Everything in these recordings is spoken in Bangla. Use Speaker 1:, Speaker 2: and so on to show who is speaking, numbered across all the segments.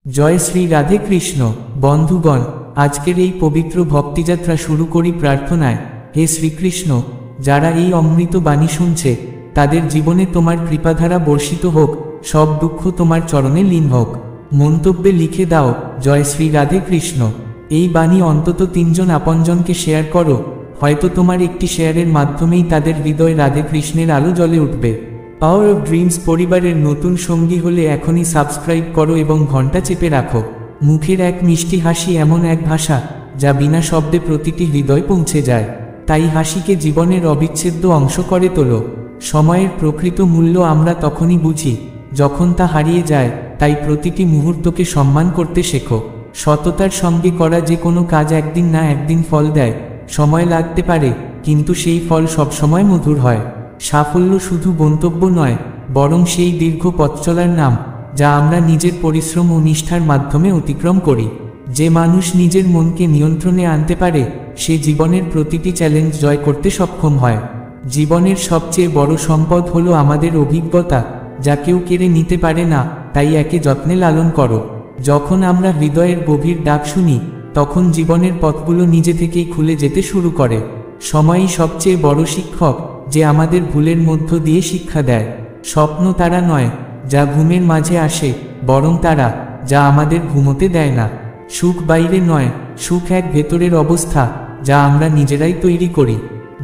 Speaker 1: জয় শ্রী রাধে কৃষ্ণ। বন্ধুগণ, আজকের এই পবিত্র ভক্তিযাত্রা শুরু করি প্রার্থনায়। হে শ্রীকৃষ্ণ, যারা এই অমৃত বাণী শুনছে তাদের জীবনে তোমার কৃপাধারা বর্ষিত হোক, সব দুঃখ তোমার চরণে লীন হোক। মন্তব্যে লিখে দাও, জয় শ্রী রাধে কৃষ্ণ। এই বাণী অন্তত 3 জন আপনজনকে শেয়ার করো, হয়তো তোমার একটি শেয়ারের মাধ্যমেই তাদের হৃদয় রাধে কৃষ্ণের আলো জ্বলে উঠবে। পাওয়ার অফ ড্রিমস পরিবারের নতুন সঙ্গী হলে এখনই সাবস্ক্রাইব করো এবং ঘন্টা চেপে রাখো। মুখের এক মিষ্টি হাসি এমন এক ভাষা যা বিনা শব্দে প্রতিটি হৃদয় পৌঁছে যায়। তাই হাসিকে জীবনের অবিচ্ছেদ্য অংশ করে তোলো। সময়ের প্রকৃত মূল্য আমরা তখনই বুঝি যখন তা হারিয়ে যায়, তাই প্রতিটি মুহূর্তকে সম্মান করতে শেখো। সততার সঙ্গে করা যে কোনো কাজ একদিন না একদিন ফল দেয়। সময় লাগতে পারে, কিন্তু সেই ফল সবসময় মধুর হয়। সাফল্য শুধু গন্তব্য নয়, বরং সেই দীর্ঘ পথ চলার নাম যা আমরা নিজের পরিশ্রম ও নিষ্ঠার মাধ্যমে অতিক্রম করি। যে মানুষ নিজের মনকে নিয়ন্ত্রণে আনতে পারে সে জীবনের প্রতিটি চ্যালেঞ্জ জয় করতে সক্ষম হয়। জীবনের সবচেয়ে বড় সম্পদ হলো আমাদের অভিজ্ঞতা, যা কেউ কেড়ে নিতে পারে না, তাই একে যত্নে লালন করো। যখন আমরা হৃদয়ের গভীর ডাক শুনি তখন জীবনের পথগুলো নিজে থেকেই খুলে যেতে শুরু করে। সময়ই সবচেয়ে বড় শিক্ষক, যে আমাদের ভুলের মধ্য দিয়ে শিক্ষা দেয়। স্বপ্ন তারা নয় যা ঘুমের মাঝে আসে, বরং তারা যা আমাদের ঘুমোতে দেয় না। সুখ বাইরে নয়, সুখ এক ভেতরের অবস্থা যা আমরা নিজেরাই তৈরি করি।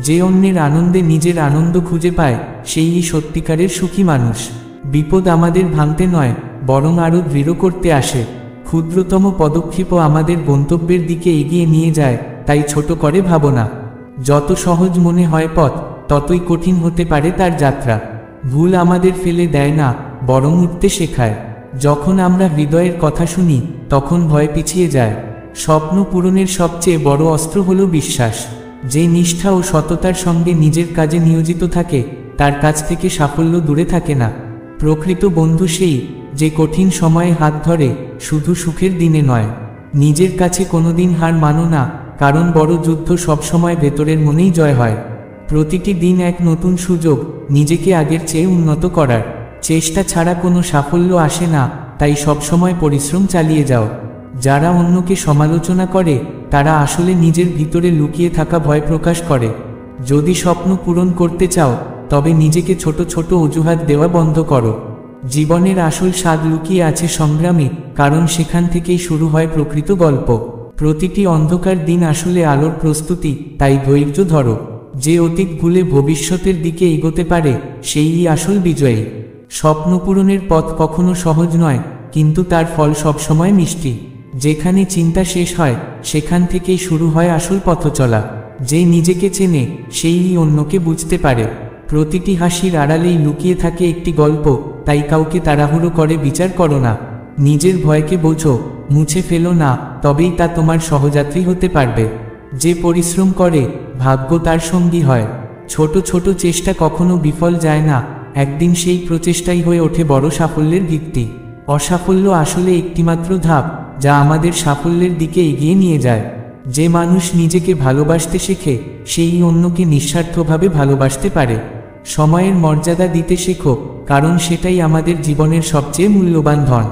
Speaker 1: যে অন্যের আনন্দে নিজের আনন্দ খুঁজে পায় সেই সত্যিকারের সুখী মানুষ। বিপদ আমাদের ভাঙতে নয়, বরং আরও দৃঢ় করতে আসে। ক্ষুদ্রতম পদক্ষেপও আমাদের গন্তব্যের দিকে এগিয়ে নিয়ে যায়, তাই ছোট করে ভাবনা। যত সহজ মনে হয় পথ, ততই কঠিন হতে পারে তার যাত্রা। ভুল আমাদের ফেলে দেয় না, বরং উঠতে শেখায়। যখন আমরা হৃদয়ের কথা শুনি তখন ভয় পিছিয়ে যায়। স্বপ্ন পূরণের সবচেয়ে বড় অস্ত্র হলো বিশ্বাস। যে নিষ্ঠা ও সততার সঙ্গে নিজের কাজে নিয়োজিত থাকে তার কাছ থেকে সাফল্য দূরে থাকে না। প্রকৃত বন্ধু সেই যে কঠিন সময়ে হাত ধরে, শুধু সুখের দিনে নয়। নিজের কাছে কোনোদিন হার মানো না, কারণ বড় যুদ্ধ সবসময় ভেতরের মনেই জয় হয়। প্রতিটি দিন এক নতুন সুযোগ নিজেকে আগের চেয়ে উন্নত করার। চেষ্টা ছাড়া কোনো সাফল্য আসে না, তাই সবসময় পরিশ্রম চালিয়ে যাও। যারা অন্যকে সমালোচনা করে তারা আসলে নিজের ভিতরে লুকিয়ে থাকা ভয় প্রকাশ করে। যদি স্বপ্ন পূরণ করতে চাও তবে নিজেকে ছোট ছোট অজুহাত দেওয়া বন্ধ করো। জীবনের আসল স্বাদ লুকিয়ে আছে সংগ্রামে, কারণ সেখান থেকেই শুরু হয় প্রকৃত গল্প। প্রতিটি অন্ধকার দিন আসলে আলোর প্রস্তুতি, তাই ধৈর্য ধরো। যে অতীত ভুলে ভবিষ্যতের দিকে এগোতে পারে সেই আসল বিজয়ী। স্বপ্ন পূরণের পথ কখনো সহজ নয়, কিন্তু তার ফল সবসময় মিষ্টি। যেখানে চিন্তা শেষ হয় সেখান থেকেই শুরু হয় আসল পথ চলা। যে নিজেকে চেনে সেই অন্যকে বুঝতে পারে। প্রতিটি হাসির আড়ালেই লুকিয়ে থাকে একটি গল্প, তাই কাউকে তাড়াহুড়ো করে বিচার করো না। নিজের ভয়কে বোঝো, মুছে ফেলো না, তবেই তা তোমার সহযাত্রী হতে পারবে। যে পরিশ্রম করে ভাগ্য তার সঙ্গী হয়। ছোট ছোট চেষ্টা কখনো বিফল যায় না, একদিন সেই প্রচেষ্টাই হয়ে ওঠে বড় সাফল্যের ভিত্তি। অসাফল্য আসলে একটিমাত্র ধাপ যা আমাদের সাফল্যের দিকে এগিয়ে নিয়ে যায়। যে মানুষ নিজেকে ভালোবাসতে শেখে সেই অন্যকে নিঃস্বার্থভাবে ভালোবাসতে পারে। সময়ের মর্যাদা দিতে শেখো, কারণ সেটাই আমাদের জীবনের সবচেয়ে মূল্যবান ধন।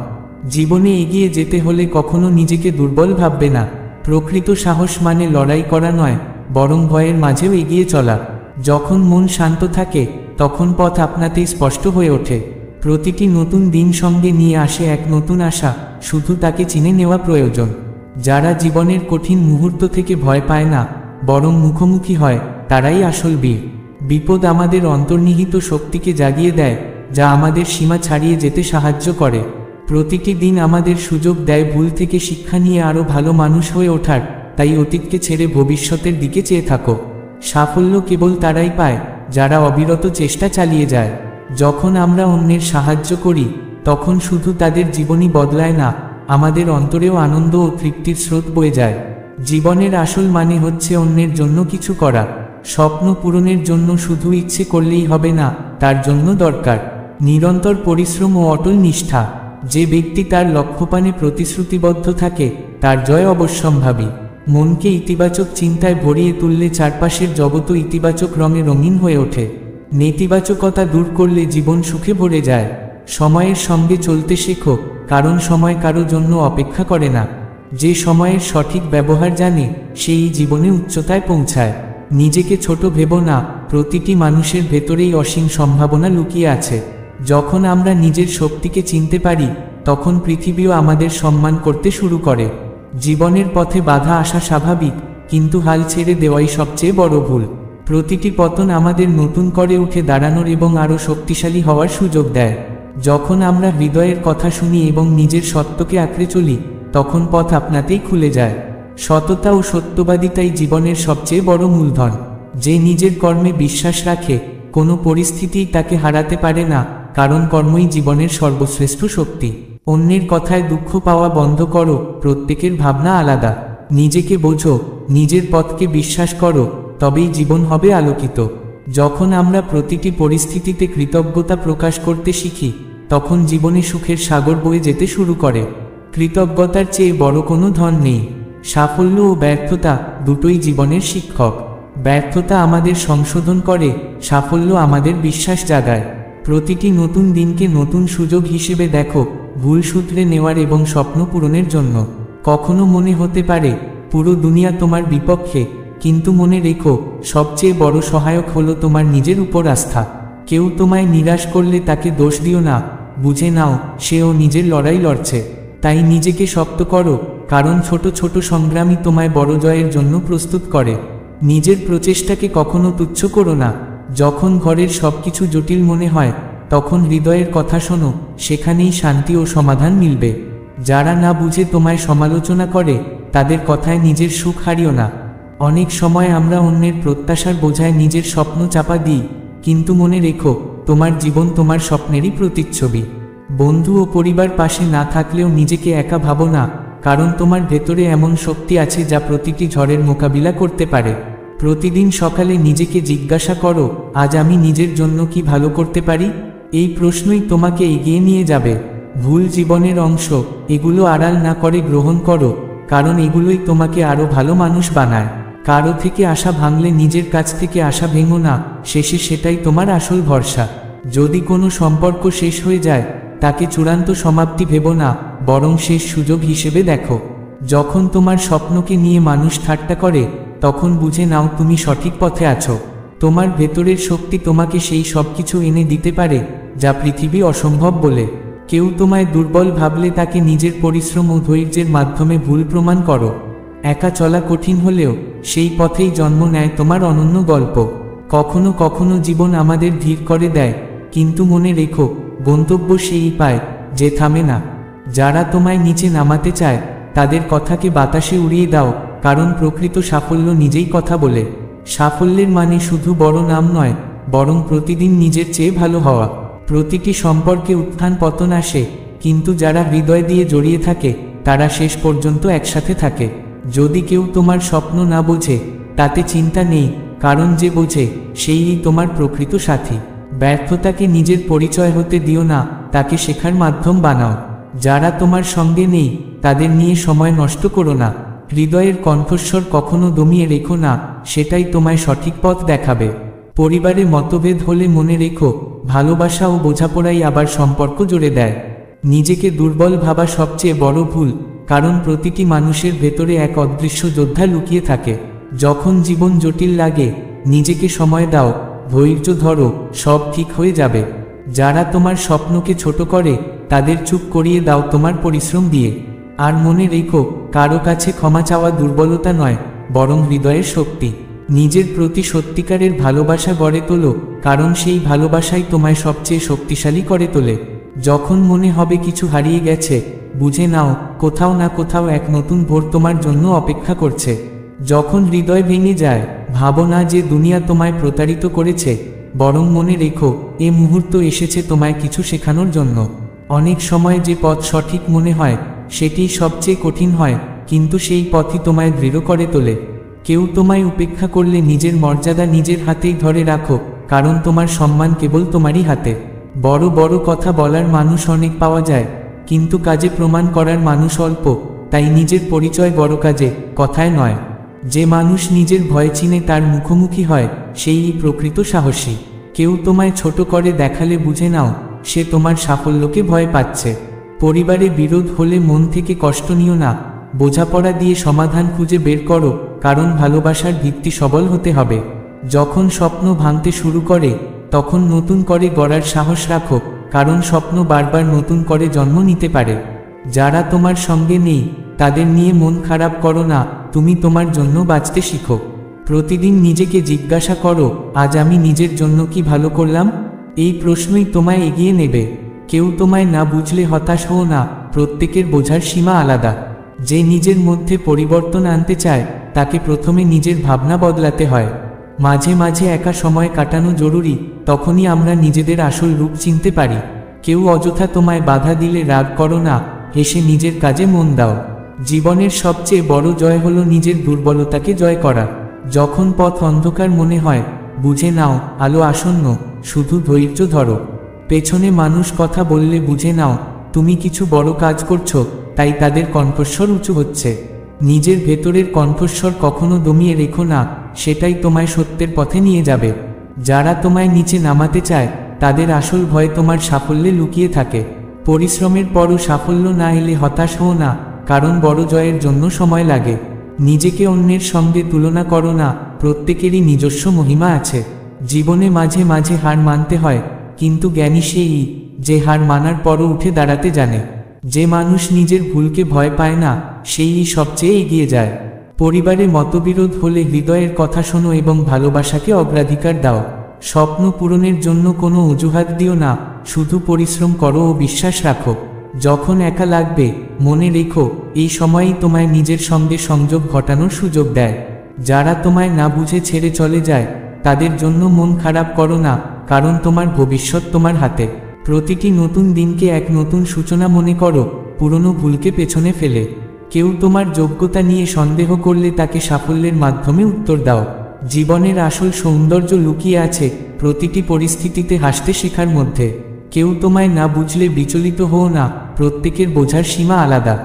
Speaker 1: জীবনে এগিয়ে যেতে হলে কখনো নিজেকে দুর্বল ভাববে না। প্রকৃত সাহস মানে লড়াই করা নয়, বরং ভয়ের মাঝেও এগিয়ে চলা। যখন মন শান্ত থাকে তখন পথ আপনাতেই স্পষ্ট হয়ে ওঠে। প্রতিটি নতুন দিন সঙ্গে নিয়ে আসে এক নতুন আশা, শুধু তাকে চিনে নেওয়া প্রয়োজন। যারা জীবনের কঠিন মুহূর্ত থেকে ভয় পায় না, বরং মুখোমুখি হয়, তারাই আসল বীর। বিপদ আমাদের অন্তর্নিহিত শক্তিকে জাগিয়ে দেয়, যা আমাদের সীমা ছাড়িয়ে যেতে সাহায্য করে। প্রতিটি দিন আমাদের সুযোগ দেয় ভুল থেকে শিক্ষা নিয়ে আরও ভালো মানুষ হয়ে ওঠার, তাই অতীতকে ছেড়ে ভবিষ্যতের দিকে চেয়ে থাকো। সাফল্য কেবল তারাই পায় যারা অবিরত চেষ্টা চালিয়ে যায়। যখন আমরা অন্যের সাহায্য করি তখন শুধু তাদের জীবনই বদলায় না, আমাদের অন্তরেও আনন্দ ও তৃপ্তির স্রোত বয়ে যায়। জীবনের আসল মানে হচ্ছে অন্যের জন্য কিছু করা। স্বপ্ন পূরণের জন্য শুধু ইচ্ছে করলেই হবে না, তার জন্য দরকার নিরন্তর পরিশ্রম ও অটল নিষ্ঠা। যে ব্যক্তি তার লক্ষ্যপানে প্রতিশ্রুতিবদ্ধ থাকে তার জয় অবশ্যম্ভাবী। মনকে ইতিবাচক চিন্তায় ভরিয়ে তুললে চারপাশের জগৎ ইতিবাচক রঙে রঙিন হয়ে ওঠে। নেতিবাচকতা দূর করলে জীবন সুখে ভরে যায়। সময়ের সঙ্গে চলতে শেখো, কারণ সময় কারো জন্য অপেক্ষা করে না। যে সময়ের সঠিক ব্যবহার জানে সেই জীবনে উচ্চতায় পৌঁছায়। নিজেকে ছোট ভেবো না, প্রতিটি মানুষের ভেতরেই অসীম সম্ভাবনা লুকিয়ে আছে। যখন আমরা নিজের শক্তিকে চিনতে পারি, তখন পৃথিবীও আমাদের সম্মান করতে শুরু করে। জীবনের পথে বাধা আসা স্বাভাবিক, কিন্তু হাল ছেড়ে দেওয়াই সবচেয়ে বড় ভুল। প্রতিটি পতন আমাদের নতুন করে উঠে দাঁড়ানোর এবং আরও শক্তিশালী হওয়ার সুযোগ দেয়। যখন আমরা হৃদয়ের কথা শুনি এবং নিজের সত্যকে আঁকড়ে চলি, তখন পথ আপনাতেই খুলে যায়। সততা ও সত্যবাদিতাই জীবনের সবচেয়ে বড় মূলধন। যে নিজের কর্মে বিশ্বাস রাখে, কোনো পরিস্থিতিই তাকে হারাতে পারে না, কারণ কর্মই জীবনের সর্বশ্রেষ্ঠ শক্তি। অন্যের কথায় দুঃখ পাওয়া বন্ধ করো, প্রত্যেকের ভাবনা আলাদা। নিজেকে বোঝো, নিজের পথকে বিশ্বাস করো, তবেই জীবন হবে আলোকিত। যখন আমরা প্রতিটি পরিস্থিতিতে কৃতজ্ঞতা প্রকাশ করতে শিখি, তখন জীবনে সুখের সাগর বয়ে যেতে শুরু করে। কৃতজ্ঞতার চেয়ে বড় কোনো ধন নেই। সাফল্য ও ব্যর্থতা দুটোই জীবনের শিক্ষক। ব্যর্থতা আমাদের সংশোধন করে, সাফল্য আমাদের বিশ্বাস জাগায়। প্রতিটি নতুন দিনকে নতুন সুযোগ হিসেবে দেখো, ভুল সূত্রে নেওয়ার এবং স্বপ্ন পূরণের জন্য। কখনো মনে হতে পারে পুরো দুনিয়া তোমার বিপক্ষে, কিন্তু মনে রেখো, সবচেয়ে বড় সহায়ক হলো তোমার নিজের উপর আস্থা। কেউ তোমায় নিরাশ করলে তাকে দোষ দিও না, বুঝে নাও সেও নিজের লড়াই লড়ছে। তাই নিজেকে শক্ত করো, কারণ ছোট ছোট সংগ্রামই তোমায় বড় জয়ের জন্য প্রস্তুত করে। নিজের প্রচেষ্টাকে কখনো তুচ্ছ করো না। যখন ঘরের সবকিছু জটিল মনে হয়, তখন হৃদয়ের কথা শোনো, সেখানেই শান্তি ও সমাধান মিলবে। যারা না বুঝে তোমায় সমালোচনা করে, তাদের কথায় নিজের সুখ হারিও না। অনেক সময় আমরা অন্যের প্রত্যাশার বোঝায় নিজের স্বপ্ন চাপা দিই, কিন্তু মনে রেখো, তোমার জীবন তোমার স্বপ্নেরই প্রতিচ্ছবি। বন্ধু ও পরিবার পাশে না থাকলেও নিজেকে একা ভাবো না, কারণ তোমার ভেতরে এমন শক্তি আছে যা প্রতিটি ঝড়ের মোকাবিলা করতে পারে। প্রতিদিন সকালে নিজেকে জিজ্ঞাসা করো, আজ আমি নিজের জন্য কি ভালো করতে পারি? এই প্রশ্নই তোমাকে এগিয়ে নিয়ে যাবে। ভুল জীবনের অংশ, এগুলো আড়াল না করে গ্রহণ করো, কারণ এগুলোই তোমাকে আরও ভালো মানুষ বানায়। কারো থেকে আশা ভাঙলে নিজের কাছ থেকে আশা ভেঙো না, শেষে সেটাই তোমার আসল ভরসা। যদি কোনো সম্পর্ক শেষ হয়ে যায়, তাকে চূড়ান্ত সমাপ্তি ভেবো না, বরং শেষ সুযোগ হিসেবে দেখো। যখন তোমার স্বপ্নকে নিয়ে মানুষ ঠাট্টা করে, তখন বুঝে নাও তুমি সঠিক পথে আছো। তোমার ভেতরের শক্তি তোমাকে সেই সব কিছু এনে দিতে পারে যা পৃথিবী অসম্ভব বলে। কেউ তোমায় দুর্বল ভাবলে তাকে নিজের পরিশ্রম ও ধৈর্যের মাধ্যমে ভুল প্রমাণ করো। একা চলা কঠিন হলেও সেই পথেই জন্ম নেয় তোমার অনন্য গল্প। কখনো কখনো জীবন আমাদের ধীর করে দেয়, কিন্তু মনে রেখো, গন্তব্য সেই পায় যে থামে না। যারা তোমায় নিচে নামাতে চায়, তাদের কথাকে বাতাসে উড়িয়ে দাও, কারণ প্রকৃত সাফল্য নিজেই কথা বলে। সাফল্যের মানে শুধু বড় নাম নয়, বরং প্রতিদিন নিজের চেয়ে ভালো হওয়া। প্রতিটি সম্পর্কে উত্থান পতন আসে, কিন্তু যারা হৃদয় দিয়ে জড়িয়ে থাকে, তারা শেষ পর্যন্ত একসাথে থাকে। যদি কেউ তোমার স্বপ্ন না বোঝে, তাতে চিন্তা নেই, কারণ যে বোঝে সেই তোমার প্রকৃত সাথী। ব্যর্থতাকে নিজের পরিচয় হতে দিও না, তাকে শেখার মাধ্যম বানাও। যারা তোমার সঙ্গে নেই, তাদের নিয়ে সময় নষ্ট করো না। হৃদয়ের কণ্ঠস্বর কখনো দমিয়ে রেখো না, সেটাই তোমায় সঠিক পথ দেখাবে। পরিবারে মতভেদ হলে মনে রেখো, ভালোবাসা ও বোঝাপড়াই আবার সম্পর্ক জুড়ে দেয়। নিজেকে দুর্বল ভাবা সবচেয়ে বড় ভুল, কারণ প্রতিটি মানুষের ভেতরে এক অদৃশ্য যোদ্ধা লুকিয়ে থাকে। যখন জীবন জটিল লাগে, নিজেকে সময় দাও, ধৈর্য ধরো, সব ঠিক হয়ে যাবে। যারা তোমার স্বপ্নকে ছোট করে, তাদের চুপ করিয়ে দাও তোমার পরিশ্রম দিয়ে। আর মনে রেখো, কারো কাছে ক্ষমা চাওয়া দুর্বলতা নয়, বরং হৃদয়ের শক্তি। নিজের প্রতি সত্যিকারের ভালোবাসা গড়ে তোলো, কারণ সেই ভালোবাসাই তোমায় সবচেয়ে শক্তিশালী করে তোলে। যখন মনে হবে কিছু হারিয়ে গেছে, বুঝে নাও কোথাও না কোথাও এক নতুন ভোর তোমার জন্য অপেক্ষা করছে। যখন হৃদয় ভেঙে যায়, ভাবো না যে দুনিয়া তোমায় প্রতারিত করেছে, বরং মনে রেখো, এ মুহূর্ত এসেছে তোমায় কিছু শেখানোর জন্য। অনেক সময় যে পথ সঠিক মনে হয়, সেটিই সবচেয়ে কঠিন হয়, কিন্তু সেই পথই তোমায় দৃঢ় করে তোলে। কেউ তোমায় উপেক্ষা করলে নিজের মর্যাদা নিজের হাতেই ধরে রাখো, কারণ তোমার সম্মান কেবল তোমারই হাতে। বড় বড় কথা বলার মানুষ অনেক পাওয়া যায়, কিন্তু কাজে প্রমাণ করার মানুষ অল্প। তাই নিজের পরিচয় বড় কাজে, কথায় নয়। যে মানুষ নিজের ভয় চিনে তার মুখোমুখি হয়, সেই প্রকৃত সাহসী। কেউ তোমায় ছোট করে দেখালে বুঝে নাও, সে তোমার সাফল্যকে ভয় পাচ্ছে। পরিবারে বিরোধ হলে মন থেকে কষ্ট নিও না, বোঝাপড়া দিয়ে সমাধান খুঁজে বের করো, কারণ ভালোবাসার ভিত্তি সবল হতে হবে। যখন স্বপ্ন ভাঙতে শুরু করে তখন নতুন করে গড়ার সাহস রাখো, কারণ স্বপ্ন বারবার নতুন করে জন্ম নিতে পারে। যারা তোমার সঙ্গে নেই তাদের নিয়ে মন খারাপ করো না, তুমি তোমার জন্য বাঁচতে শিখো। প্রতিদিন নিজেকে জিজ্ঞাসা করো, আজ আমি নিজের জন্য কি ভালো করলাম? এই প্রশ্নই তোমায় এগিয়ে নেবে। কেউ তোমায় না বুঝলে হতাশ হও না, প্রত্যেকের বোঝার সীমা আলাদা। যে নিজের মধ্যে পরিবর্তন আনতে চায় তাকে প্রথমে নিজের ভাবনা বদলাতে হয়। মাঝে মাঝে একা সময় কাটানো জরুরি, তখনই আমরা নিজেদের আসল রূপ চিনতে পারি। কেউ অযথা তোমায় বাধা দিলে রাগ করো না, হেসে নিজের কাজে মন দাও। জীবনের সবচেয়ে বড় জয় হলো নিজের দুর্বলতাকে জয় করা। যখন পথ অন্ধকার মনে হয় বুঝে নাও আলো আসন্ন, শুধু ধৈর্য ধরো। পেছনে মানুষ কথা বললে বুঝে নাও তুমি কিছু বড় কাজ করছো, তাই তাদের কণ্ঠস্বর উঁচু হচ্ছে। নিজের ভেতরের কণ্ঠস্বর কখনো দমিয়ে রেখো না, সেটাই তোমায় সত্যের পথে নিয়ে যাবে। যারা তোমায় নিচে নামাতে চায় তাদের আসল ভয় তোমার সাফল্যে লুকিয়ে থাকে। পরিশ্রমের পরও সাফল্য না এলে হতাশ হও না, কারণ বড় জয়ের জন্য সময় লাগে। নিজেকে অন্যের সঙ্গে তুলনা করো না, প্রত্যেকেরই নিজস্ব মহিমা আছে। জীবনে মাঝে মাঝে হার মানতে হয়, কিন্তু জ্ঞানী সেই যে হার মানার পরও উঠে দাঁড়াতে জানে। যে মানুষ নিজের ভুলকে ভয় পায় না সেই সবচেয়ে এগিয়ে যায়। পরিবারে মতবিরোধ হলে হৃদয়ের কথা শোনো এবং ভালোবাসাকে অগ্রাধিকার দাও। স্বপ্ন পূরণের জন্য কোনো অজুহাত দিও না, শুধু পরিশ্রম করো ও বিশ্বাস রাখো। যখন একা লাগবে মনে রেখো এই সময়ই তোমায় নিজের সঙ্গে সংযোগ ঘটানোর সুযোগ দেয়। যারা তোমায় না বুঝে ছেড়ে চলে যায় তাদের জন্য মন খারাপ করো না, কারণ তোমার ভবিষ্যৎ তোমার হাতে। প্রতিটি নতুন দিনকে এক নতুন সূচনা মনে করো, পুরনো ভুলকে পেছনে ফেলে। কেউ তোমার যোগ্যতা নিয়ে সন্দেহ করলে তাকে সাফল্যের মাধ্যমে উত্তর দাও। জীবনের আসল সৌন্দর্য লুকিয়ে আছে প্রতিটি পরিস্থিতিতে হাসতে শেখার মধ্যে। কেউ তোমায় না বুঝলে বিচলিত হও না, প্রত্যেকের বোঝার সীমা আলাদা।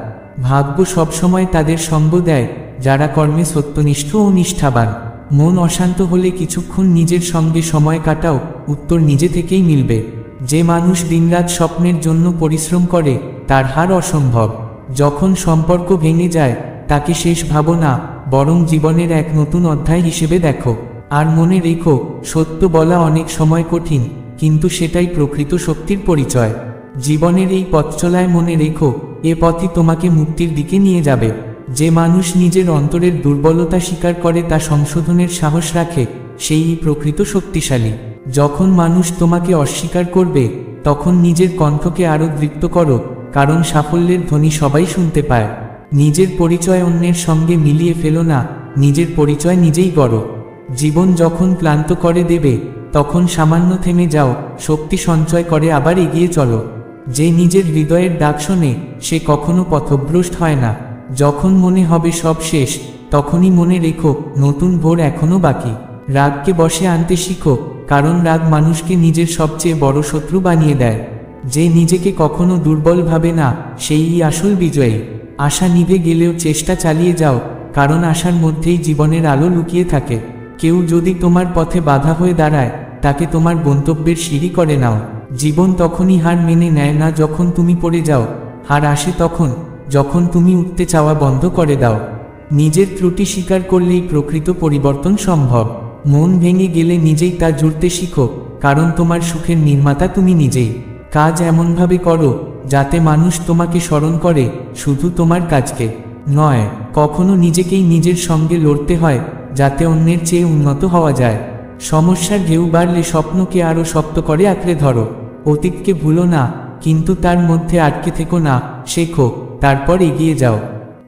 Speaker 1: ভাগ্য সবসময় তাদের সঙ্গ দেয় যারা কর্মে সত্যনিষ্ঠ ও নিষ্ঠাবান। মন অশান্ত হলে কিছুক্ষণ নিজের সঙ্গে সময় কাটাও, উত্তর নিজে থেকেই মিলবে। যে মানুষ দিনরাত স্বপ্নের জন্য পরিশ্রম করে তার হার অসম্ভব। যখন সম্পর্ক ভেঙে যায় তাকে শেষ ভাবো না, বরং জীবনের এক নতুন অধ্যায় হিসেবে দেখো। আর মনে রেখো, সত্য বলা অনেক সময় কঠিন, কিন্তু সেটাই প্রকৃত শক্তির পরিচয়। জীবনের এই পথ চলায় মনে রেখো এ পথই তোমাকে মুক্তির দিকে নিয়ে যাবে। যে মানুষ নিজের অন্তরের দুর্বলতা স্বীকার করে তা সংশোধনের সাহস রাখে সেই প্রকৃত শক্তিশালী। যখন মানুষ তোমাকে অস্বীকার করবে তখন নিজের কণ্ঠকে আরও দৃপ্ত করো, কারণ সাফল্যের ধ্বনি সবাই শুনতে পায়। নিজের পরিচয় অন্যের সঙ্গে মিলিয়ে ফেলো না, নিজের পরিচয় নিজেই গড়ো। জীবন যখন ক্লান্ত করে দেবে তখন সামান্য থেমে যাও, শক্তি সঞ্চয় করে আবার এগিয়ে চলো। যে নিজের হৃদয়ের ডাক শোনে সে কখনো পথভ্রষ্ট হয় না। যখন মনে হবে সব শেষ তখনই মনে রেখো নতুন ভোর এখনো বাকি। রাগকে বশে আনতে শিখো, কারণ রাগ মানুষকে নিজের সবচেয়ে বড় শত্রু বানিয়ে দেয়। যে নিজেকে কখনো দুর্বল ভাবে না সেই আসল বিজয়ী। আশা নিভে গেলেও চেষ্টা চালিয়ে যাও, কারণ আশার মধ্যেই জীবনের আলো লুকিয়ে থাকে। কেউ যদি তোমার পথে বাধা হয়ে দাঁড়ায় তাকে তোমার গন্তব্যের সিঁড়ি করে নাও। জীবন তখনই হার মেনে নেয় না যখন তুমি পড়ে যাও, হার আসে তখন যখন তুমি উঠতে চাওয়া বন্ধ করে দাও। নিজের ত্রুটি স্বীকার করলেই প্রকৃত পরিবর্তন সম্ভব। মন ভেঙে গেলে নিজেই তা জুড়তে শিখো, কারণ তোমার সুখের নির্মাতা তুমি নিজেই। কাজ এমনভাবে করো যাতে মানুষ তোমাকে স্মরণ করে, শুধু তোমার কাজকে নয়। কখনো নিজেকেই নিজের সঙ্গে লড়তে হয় যাতে অন্যের চেয়ে উন্নত হওয়া যায়। সমস্যার ঢেউ বাড়লে স্বপ্নকে আরও শক্ত করে আঁকড়ে ধরো। অতীতকে ভুলো না, কিন্তু তার মধ্যে আটকে থেকো না, শেখো, তারপর এগিয়ে যাও।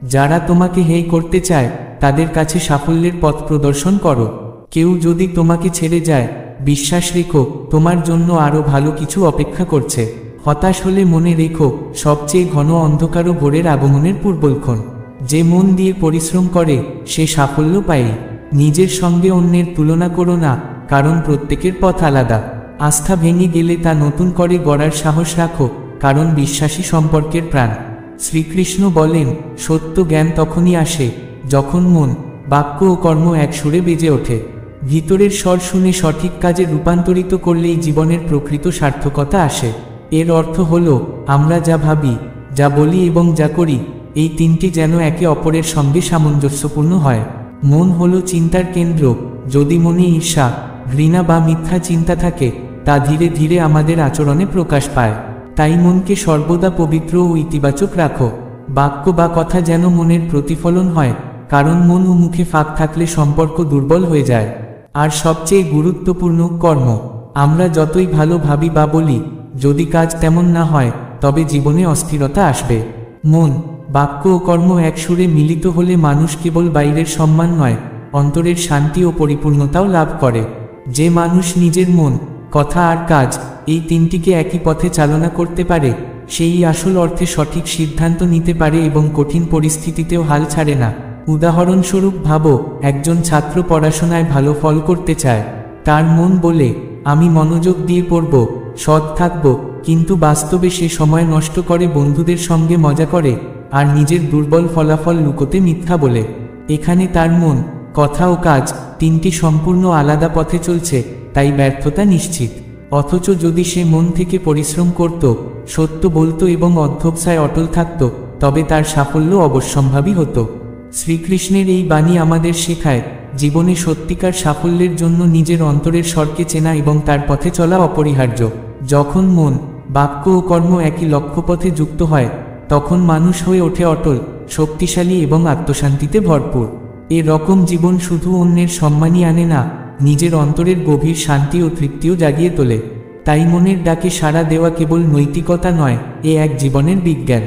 Speaker 1: যারা তোমাকে হেয় করতে চায় তাদের কাছে সাফল্যের পথ প্রদর্শন করো। কেউ যদি তোমাকে ছেড়ে যায় বিশ্বাস রেখো তোমার জন্য আরও ভালো কিছু অপেক্ষা করছে। হতাশ হলে মনে রেখো সবচেয়ে ঘন অন্ধকারও ভোরের আগমনের পূর্বলক্ষণ। যে মন দিয়ে পরিশ্রম করে সে সাফল্য পায়। নিজের সঙ্গে অন্যের তুলনা করো না, কারণ প্রত্যেকের পথ আলাদা। আস্থা ভেঙে গেলে তা নতুন করে গড়ার সাহস রাখো, কারণ বিশ্বাসী সম্পর্কের প্রাণ। শ্রীকৃষ্ণ বলেন, সত্য জ্ঞান তখনই আসে যখন মন, বাক্য ও কর্ম এক সুরে বেজে ওঠে। ভিতরের স্বর শুনে সঠিক কাজে রূপান্তরিত করলেই জীবনের প্রকৃত সার্থকতা আসে। এর অর্থ হল আমরা যা ভাবি, যা বলি এবং যা করি, এই তিনটি যেন একে অপরের সঙ্গে সামঞ্জস্যপূর্ণ হয়। মন হলো চিন্তার কেন্দ্র। যদি মনে ঈর্ষা, ঘৃণা বা মিথ্যা চিন্তা থাকে, তা ধীরে ধীরে আমাদের আচরণে প্রকাশ পায়। তাই মনকে সর্বদা পবিত্র ও ইতিবাচক রাখো। বাক্য বা কথা যেন মনের প্রতিফলন হয়, কারণ মন ও মুখে ফাঁক থাকলে সম্পর্ক দুর্বল হয়ে যায়। আর সবচেয়ে গুরুত্বপূর্ণ, কর্ম। আমরা যতই ভালো ভাবি বা বলি, যদি কাজ তেমন না হয়, তবে জীবনে অস্থিরতা আসবে। মন, বাক্য ও কর্ম এক সুরে মিলিত হলে মানুষ কেবল বাইরের সম্মান নয়, অন্তরের শান্তি ও পরিপূর্ণতাও লাভ করে। যে মানুষ নিজের মন, কথা আর কাজ, এই তিনটিকে একই পথে চালনা করতে পারে, সেই আসল অর্থে সঠিক সিদ্ধান্ত নিতে পারে এবং কঠিন পরিস্থিতিতেও হাল ছাড়ে না। উদাহরণস্বরূপ ভাবো, একজন ছাত্র পড়াশোনায় ভালো ফল করতে চায়। তার মন বলে, আমি মনোযোগ দিয়ে পড়ব, সৎ থাকব, কিন্তু বাস্তবে সে সময় নষ্ট করে বন্ধুদের সঙ্গে মজা করে, আর নিজের দুর্বল ফলাফল লুকোতে মিথ্যা বলে। এখানে তার মন, কথা ও কাজ তিনটি সম্পূর্ণ আলাদা পথে চলছে, তাই ব্যর্থতা নিশ্চিত। অথচ যদি সে মন থেকে পরিশ্রম করত, সত্য বলতো এবং অধ্যবসায় অটল থাকত, তবে তার সাফল্য অবশ্যম্ভাবী হতো। শ্রীকৃষ্ণের এই বাণী আমাদের শেখায়, জীবনে সত্যিকার সাফল্যের জন্য নিজের অন্তরের স্বরকে চেনা এবং তার পথে চলা অপরিহার্য। যখন মন, বাক্য ও কর্ম একই লক্ষ্যপথে যুক্ত হয়, তখন মানুষ হয়ে ওঠে অটল, শক্তিশালী এবং আত্মশান্তিতে ভরপুর। এ রকম জীবন শুধু অন্যের সম্মানই আনে না, নিজের অন্তরের গভীর শান্তি ও তৃপ্তিও জাগিয়ে তোলে। তাই মনের ডাকে সাড়া দেওয়া কেবল নৈতিকতা নয়, এ এক জীবনের বিজ্ঞান।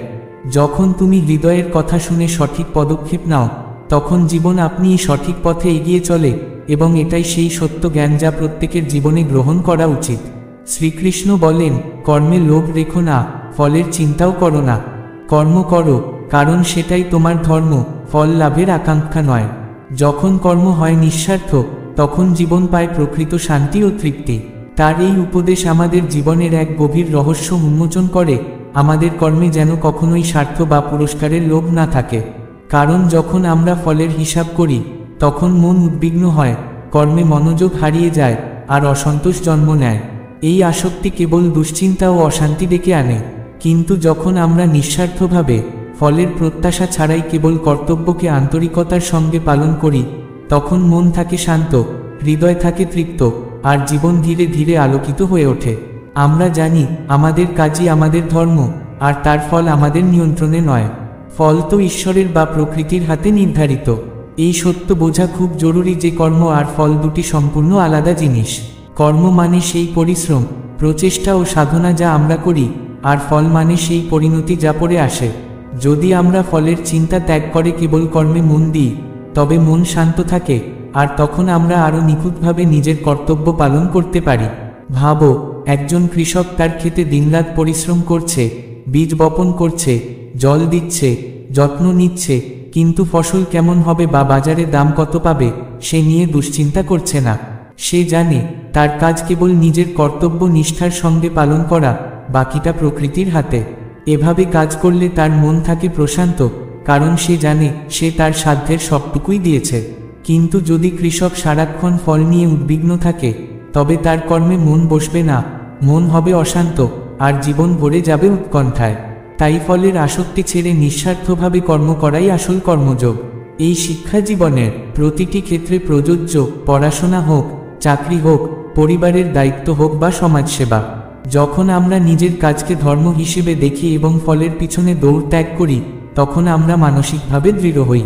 Speaker 1: যখন তুমি হৃদয়ের কথা শুনে সঠিক পদক্ষেপ নাও, তখন জীবন আপনিই সঠিক পথে এগিয়ে চলে, এবং এটাই সেই সত্য জ্ঞান যা প্রত্যেকের জীবনে গ্রহণ করা উচিত। শ্রীকৃষ্ণ বলেন, কর্মে লোভ রেখো না, ফলের চিন্তাও করো না। কর্ম করো, কারণ সেটাই তোমার ধর্ম, ফল লাভের আকাঙ্ক্ষা নয়। যখন কর্ম হয় নিঃস্বার্থ, তখন জীবন পায় প্রকৃত শান্তি ও তৃপ্তি। তার এই উপদেশ আমাদের জীবনের এক গভীর রহস্য উন্মোচন করে, আমাদের কর্মে যেন কখনোই স্বার্থ বা পুরস্কারের লোভ না থাকে। কারণ যখন আমরা ফলের হিসাব করি, তখন মন উদ্বিগ্ন হয়, কর্মে মনোযোগ হারিয়ে যায়, আর অসন্তোষ জন্ম নেয়। এই আসক্তি কেবল দুশ্চিন্তা ও অশান্তি ডেকে আনে। কিন্তু যখন আমরা নিঃস্বার্থভাবে, ফলের প্রত্যাশা ছাড়াই কেবল কর্তব্যকে আন্তরিকতার সঙ্গে পালন করি, তখন মন থাকে শান্ত, হৃদয় থাকে তৃপ্ত, আর জীবন ধীরে ধীরে আলোকিত হয়ে ওঠে। আমরা জানি, আমাদের কাজই আমাদের ধর্ম, আর তার ফল আমাদের নিয়ন্ত্রণে নয়। ফল তো ঈশ্বরের বা প্রকৃতির হাতে নির্ধারিত। এই সত্য বোঝা খুব জরুরি যে কর্ম আর ফল দুটি সম্পূর্ণ আলাদা জিনিস। কর্ম মানে সেই পরিশ্রম, প্রচেষ্টা ও সাধনা যা আমরা করি, আর ফল মানে সেই পরিণতি যা পরে আসে। যদি আমরা ফলের চিন্তা ত্যাগ করে কেবল কর্মে মন দিই, তবে মন শান্ত থাকে, আর তখন আমরা আরও নিখুঁতভাবে নিজের কর্তব্য পালন করতে পারি। ভাবো, একজন কৃষক তার ক্ষেতে দিনরাত পরিশ্রম করছে, বীজ বপন করছে, জল দিচ্ছে, যত্ন নিচ্ছে, কিন্তু ফসল কেমন হবে বা বাজারে দাম কত পাবে, সে নিয়ে দুশ্চিন্তা করছে না। সে জানে, তার কাজ কেবল নিজের কর্তব্য নিষ্ঠার সঙ্গে পালন করা, বাকিটা প্রকৃতির হাতে। এভাবে কাজ করলে তার মন থাকে প্রশান্ত, কারণ সে জানে সে তার সাধ্যের সবটুকুই দিয়েছে। কিন্তু যদি কৃষক সারাক্ষণ ফল নিয়ে উদ্বিগ্ন থাকে, তবে তার কর্মে মন বসবে না, মন হবে অশান্ত, আর জীবন ভরে যাবে উৎকণ্ঠায়। তাই ফলের আসক্তি ছেড়ে নিঃস্বার্থভাবে কর্ম করাই আসল কর্মযোগ। এই শিক্ষা জীবনের প্রতিটি ক্ষেত্রে প্রযোজ্য, পড়াশোনা হোক, চাকরি হোক, পরিবারের দায়িত্ব হোক বা সমাজসেবা। যখন আমরা নিজের কাজকে ধর্ম হিসেবে দেখি এবং ফলের পিছনে দৌড় ত্যাগ করি, তখন আমরা মানসিকভাবে দৃঢ় হই।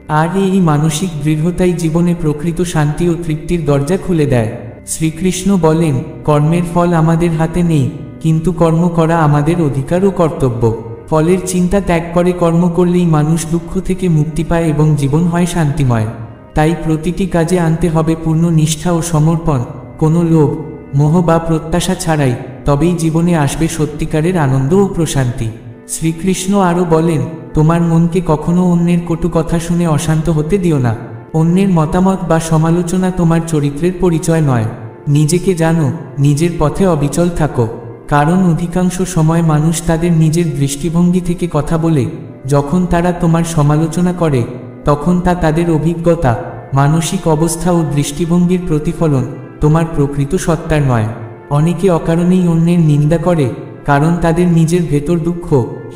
Speaker 1: আর এই মানসিক দৃঢ়তাই জীবনে প্রকৃত শান্তি ও তৃপ্তির দরজা খুলে দেয়। শ্রীকৃষ্ণ বলেন, কর্মের ফল আমাদের হাতে নেই, কিন্তু কর্ম করা আমাদের অধিকার ও কর্তব্য। ফলের চিন্তা ত্যাগ করে কর্ম করলেই মানুষ দুঃখ থেকে মুক্তি পায় এবং জীবন হয় শান্তিময়। তাই প্রতিটি কাজে আনতে হবে পূর্ণ নিষ্ঠা ও সমর্পণ, কোনো লোভ, মোহ বা প্রত্যাশা ছাড়াই, তবেই জীবনে আসবে সত্যিকারের আনন্দ ও প্রশান্তি। শ্রীকৃষ্ণ আরও বলেন, তোমার মনকে কখনো অন্যের কটু কথা শুনে অশান্ত হতে দিও না। অন্যের মতামত বা সমালোচনা তোমার চরিত্রের পরিচয় নয়। নিজেকে জানো, নিজের পথে অবিচল থাকো। কারণ অধিকাংশ সময় মানুষ তাদের নিজের দৃষ্টিভঙ্গি থেকে কথা বলে। যখন তারা তোমার সমালোচনা করে, তখন তা তাদের অভিজ্ঞতা, মানসিক অবস্থা ও দৃষ্টিভঙ্গির প্রতিফলন, তোমার প্রকৃত সত্তার নয়। অনেকে অকারণেই অন্যের নিন্দা করে, কারণ তাদের নিজের ভেতর দুঃখ,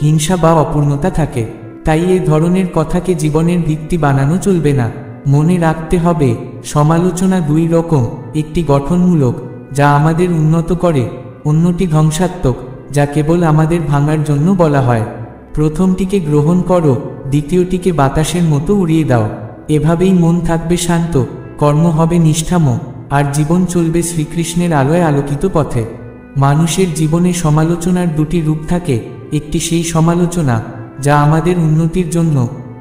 Speaker 1: হিংসা বা অপূর্ণতা থাকে। তাই এ ধরনের কথাকে জীবনের ভিত্তি বানানো চলবে না। মনে রাখতে হবে, সমালোচনা দুই রকম, একটি গঠনমূলক, যা আমাদের উন্নত করে, অন্যটি ধ্বংসাত্মক, যা কেবল আমাদের ভাঙার জন্য বলা হয়। প্রথমটিকে গ্রহণ করো, দ্বিতীয়টিকে বাতাসের মতো উড়িয়ে দাও। এভাবেই মন থাকবে শান্ত, কর্ম হবে নিষ্ঠাম, আর জীবন চলবে শ্রীকৃষ্ণের আলোয় আলোকিত পথে। মানুষের জীবনে সমালোচনার দুটি রূপ থাকে, একটি সেই সমালোচনা যা আমাদের উন্নতির জন্য,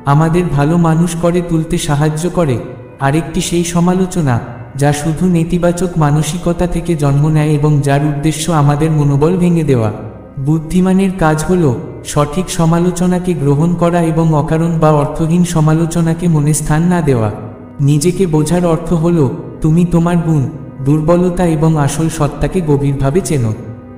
Speaker 1: আমাদের ভালো মানুষ করে তুলতে সাহায্য করে, আরেকটি সেই সমালোচনা যা শুধু নেতিবাচক মানসিকতা থেকে জন্ম নেয় এবং যার উদ্দেশ্য আমাদের মনোবল ভেঙে দেওয়া। বুদ্ধিমানের কাজ হল সঠিক সমালোচনাকে গ্রহণ করা এবং অকারণ বা অর্থহীন সমালোচনাকে মনে স্থান না দেওয়া। নিজেকে বোঝার অর্থ হল তুমি তোমার গুণ, দুর্বলতা এবং আসল সত্তাকে গভীরভাবে চেনো।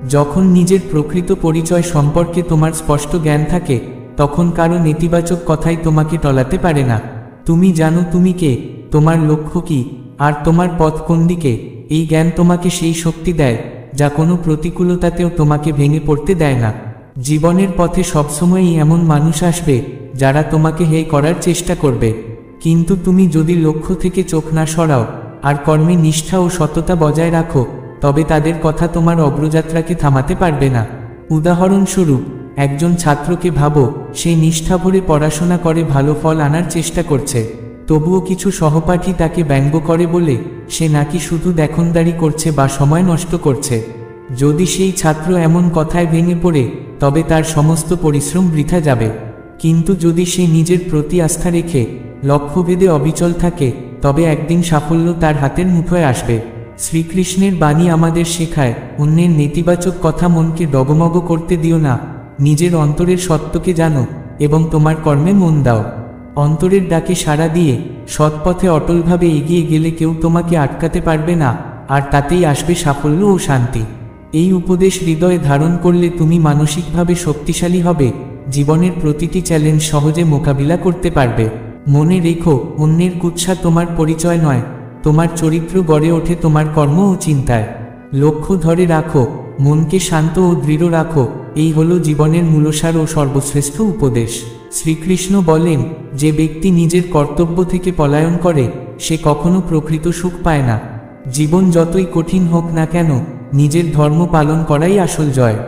Speaker 1: যখন নিজের প্রকৃত পরিচয় সম্পর্কে তোমার স্পষ্ট জ্ঞান থাকে, তখন কারো নেতিবাচক কথাই তোমাকে টলাতে পারে না। তুমি জানো তুমি কে, তোমার লক্ষ্য কি, আর তোমার পথ কোন দিকে। এই জ্ঞান তোমাকে সেই শক্তি দেয় যা কোনো প্রতিকূলতাতেও তোমাকে ভেঙে পড়তে দেয় না। জীবনের পথে সবসময়ই এমন মানুষ আসবে যারা তোমাকে হেয় করার চেষ্টা করবে, কিন্তু তুমি যদি লক্ষ্য থেকে চোখ না সরাও আর কর্মে নিষ্ঠা ও সততা বজায় রাখো, তবে তাদের কথা তোমার অগ্রযাত্রাকে থামাতে পারবে না। উদাহরণস্বরূপ, একজন ছাত্রকে ভাবো, সে নিষ্ঠাভরে পড়াশোনা করে ভালো ফল আনার চেষ্টা করছে, তবুও কিছু সহপাঠী তাকে ব্যঙ্গ করে বলে সে নাকি শুধু দেখনদারি করছে বা সময় নষ্ট করছে। যদি সেই ছাত্র এমন কথায় ভেঙে পড়ে, তবে তার সমস্ত পরিশ্রম বৃথা যাবে। কিন্তু যদি সে নিজের প্রতি আস্থা রেখে লক্ষ্যভেদে অবিচল থাকে, তবে একদিন সাফল্য তার হাতের মুঠোয় আসবে। শ্রীকৃষ্ণের বাণী আমাদের শেখায়, অন্যের নেতিবাচক কথা মনকে ডগমগ করতে দিও না, নিজের অন্তরের সত্যকে জানো এবং তোমার কর্মে মন দাও। অন্তরের ডাকে সাড়া দিয়ে সৎপথে অটলভাবে এগিয়ে গেলে কেউ তোমাকে আটকাতে পারবে না, আর তাতেই আসবে সাফল্য ও শান্তি। এই উপদেশ হৃদয়ে ধারণ করলে তুমি মানসিকভাবে শক্তিশালী হবে, জীবনের প্রতিটি চ্যালেঞ্জ সহজে মোকাবিলা করতে পারবে। মনে রেখো, অন্যের কুৎসা তোমার পরিচয় নয়, তোমার চরিত্র গড়ে ওঠে তোমার কর্ম ও চিন্তায়। লক্ষ্য ধরে রাখো, মনকে শান্ত ও দৃঢ় রাখো, এই হলো জীবনের মূলসার ও সর্বশ্রেষ্ঠ উপদেশ। শ্রীকৃষ্ণ বলেন, যে ব্যক্তি নিজের কর্তব্য থেকে পলায়ন করে সে কখনো প্রকৃত সুখ পায় না। জীবন যতই কঠিন হোক না কেন, নিজের ধর্ম পালন করাই আসল জয়।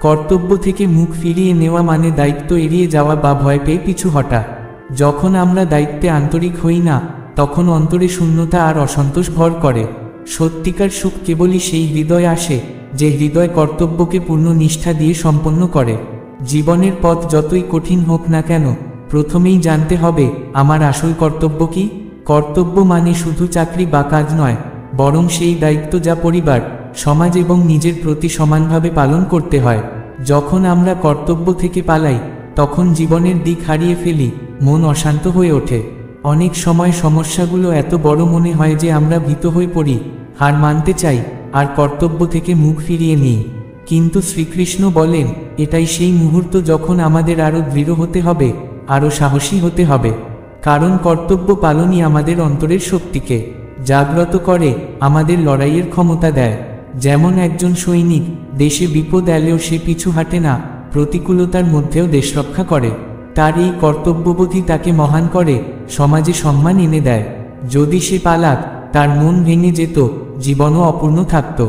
Speaker 1: কর্তব্য থেকে মুখ ফিরিয়ে নেওয়া মানে দায়িত্ব এড়িয়ে যাওয়া বা ভয় পেয়ে পিছু হটা। যখন আমরা দায়িত্বে আন্তরিক হই না, তখন অন্তরে শূন্যতা আর অসন্তোষ ভর করে। সত্যিকার সুখ কেবলই সেই হৃদয় আসে যে হৃদয় কর্তব্যকে পূর্ণ নিষ্ঠা দিয়ে সম্পন্ন করে। জীবনের পথ যতই কঠিন হোক না কেন, প্রথমেই জানতে হবে আমার আসল কর্তব্য কি। কর্তব্য মানে শুধু চাকরি বা কাজ নয়, বরং সেই দায়িত্ব যা পরিবার, সমাজ এবং নিজের প্রতি সমানভাবে পালন করতে হয়। যখন আমরা কর্তব্য থেকে পালাই, তখন জীবনের দিক হারিয়ে ফেলি, মন অশান্ত হয়ে ওঠে। অনেক সময় সমস্যাগুলো এত বড় মনে হয় যে আমরা ভীত হয়ে পড়ি, হার মানতে চাই আর কর্তব্য থেকে মুখ ফিরিয়ে নিই। কিন্তু শ্রীকৃষ্ণ বলেন, এটাই সেই মুহূর্ত যখন আমাদের আরও দৃঢ় হতে হবে, আরও সাহসী হতে হবে। কারণ কর্তব্য পালনই আমাদের অন্তরের শক্তিকে জাগ্রত করে, আমাদের লড়াইয়ের ক্ষমতা দেয়। যেমন একজন সৈনিক দেশে বিপদ এলেও সে পিছু হাঁটে না, প্রতিকূলতার মধ্যেও দেশ রক্ষা করে। তার এই কর্তব্যবোধই তাকে মহান করে, সমাজে সম্মান এনে দেয়। যদি সে পালাত, তার মন ভেঙে যেত, জীবনও অপূর্ণ থাকত।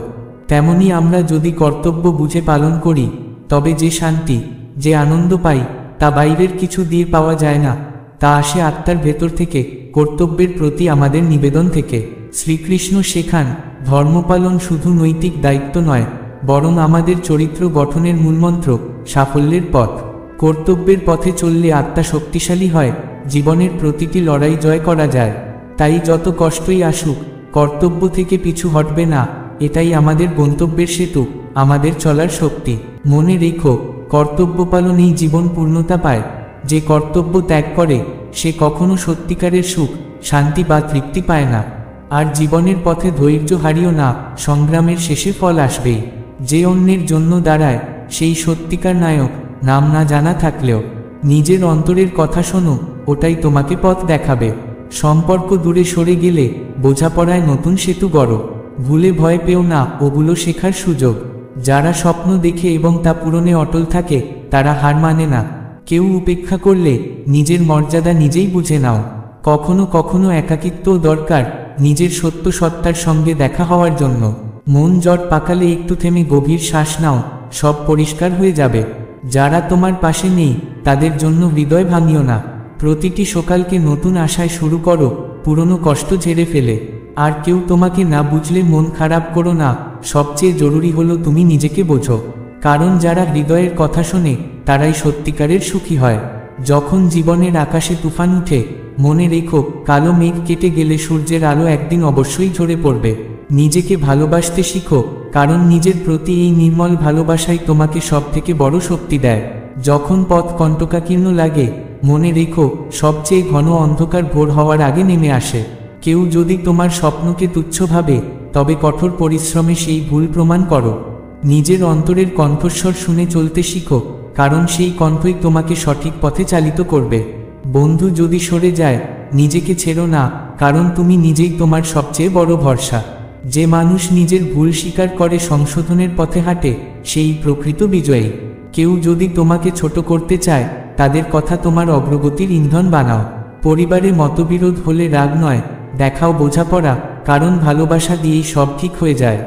Speaker 1: তেমনি আমরা যদি কর্তব্য বুঝে পালন করি, তবে যে শান্তি, যে আনন্দ পাই, তা বাইরের কিছু দিয়ে পাওয়া যায় না। তা আসে আত্মার ভেতর থেকে, কর্তব্যের প্রতি আমাদের নিবেদন থেকে। শ্রীকৃষ্ণ শেখান, ধর্মপালন শুধু নৈতিক দায়িত্ব নয়, বরং আমাদের চরিত্র গঠনের মূলমন্ত্র, সাফল্যের পথ। কর্তব্যের পথে চললে আত্মা শক্তিশালী হয়, জীবনের প্রতিটি লড়াই জয় করা যায়। তাই যত কষ্টই আসুক, কর্তব্য থেকে পিছু হটবে না। এটাই আমাদের গন্তব্যের সেতু, আমাদের চলার শক্তি। মনে রেখো, কর্তব্য পালনেই জীবন পূর্ণতা পায়। যে কর্তব্য ত্যাগ করে সে কখনো সত্যিকারের সুখ, শান্তি বা তৃপ্তি পায় না। আর জীবনের পথে ধৈর্য হারিও না, সংগ্রামের শেষে ফল আসবেই। যে অন্যের জন্য দাঁড়ায় সেই সত্যিকার নায়ক, নাম না জানা থাকলেও। নিজের অন্তরের কথা শোনো, ওটাই তোমাকে পথ দেখাবে। সম্পর্ক দূরে সরে গেলে বোঝাপড়ায় নতুন সেতু গড়ো। ভুলে ভয় পেও না, ওগুলো শেখার সুযোগ। যারা স্বপ্ন দেখে এবং তা পূরণে অটল থাকে তারা হার মানে না। কেউ উপেক্ষা করলে নিজের মর্যাদা নিজেই বুঝে নাও। কখনো কখনো একাকিত্বও দরকার, নিজের সত্য সত্তার সঙ্গে দেখা হওয়ার জন্য। মন জট পাকালে একটু থেমে গভীর শ্বাস নাও, সব পরিষ্কার হয়ে যাবে। যারা তোমার পাশে নেই তাদের জন্য হৃদয় ভাঙিও না। প্রতিটি সকালকে নতুন আশায় শুরু করো, পুরনো কষ্ট ঝেড়ে ফেলে। আর কেউ তোমাকে না বুঝলে মন খারাপ করো না, সবচেয়ে জরুরি হলো তুমি নিজেকে বোঝো। কারণ যারা হৃদয়ের কথা শোনে তারাই সত্যিকারের সুখী হয়। যখন জীবনের আকাশে তুফান উঠে, মনে রেখো কালো মেঘ কেটে গেলে সূর্যের আলো একদিন অবশ্যই ঝরে পড়বে। নিজেকে ভালোবাসতে শিখো, কারণ নিজের প্রতি এই নির্মল ভালোবাসাই তোমাকে সবথেকে বড় শক্তি দেয়। যখন পথ কণ্টকাকীর্ণ লাগে, মনে রেখো সবচেয়ে ঘন অন্ধকার ভোর হওয়ার আগে নেমে আসে। কেউ যদি তোমার স্বপ্নকে তুচ্ছ ভাবে, তবে কঠোর পরিশ্রমে সেই ভুল প্রমাণ করো। নিজের অন্তরের কণ্ঠস্বর শুনে চলতে শিখো, কারণ সেই কণ্ঠই তোমাকে সঠিক পথে চালিত করবে। বন্ধু যদি সরে যায়, নিজেকে ছেড়ো না, কারণ তুমি নিজেই তোমার সবচেয়ে বড় ভরসা। যে মানুষ নিজের ভুল স্বীকার করে সংশোধনের পথে হাঁটে, সেই প্রকৃত বিজয়ী। কেউ যদি তোমাকে ছোট করতে চায়, তাদের কথা তোমার অগ্রগতির ইন্ধন বানাও। পরিবারে মতবিরোধ হলে রাগ নয়, দেখাও বোঝাপড়া, কারণ ভালোবাসা দিয়েই সব ঠিক হয়ে যায়।